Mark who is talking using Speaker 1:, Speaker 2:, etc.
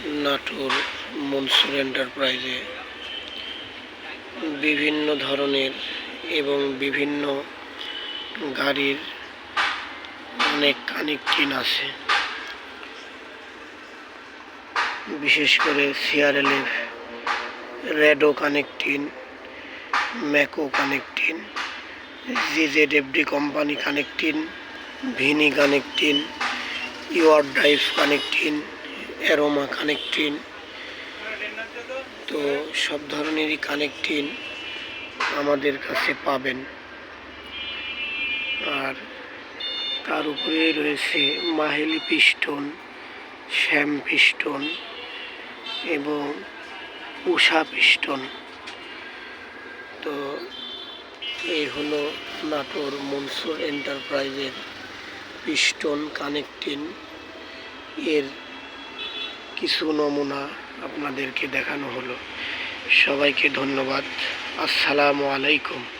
Speaker 1: নাটোর মনসুর এন্টারপ্রাইজে বিভিন্ন ধরনের এবং বিভিন্ন গাড়ির অনেক কানেক্টিং আছে। বিশেষ করে CRLF, রেডো কানেক্টিং, ম্যাকো কানেক্টিং, GZFD কোম্পানি কানেক্টিং, ভিনি কানেক্টিং, ইওয়ার ড্রাইভ কানেক্টিং, অ্যারোমা কানেক্টিং। তো সব ধরনেরই কানেক্টিং আমাদের কাছে পাবেন। আর তার উপরে রয়েছে মাহেলি পিস্টন, শ্যাম পিস্টন এবং উষা পিস্টন। তো এই হলো নাটোর মনসুর এন্টারপ্রাইজের পিস্টন কানেক্টিং এর কিছু নমুনা আপনাদেরকে দেখানো হলো। সবাইকে ধন্যবাদ। আসসালামু আলাইকুম।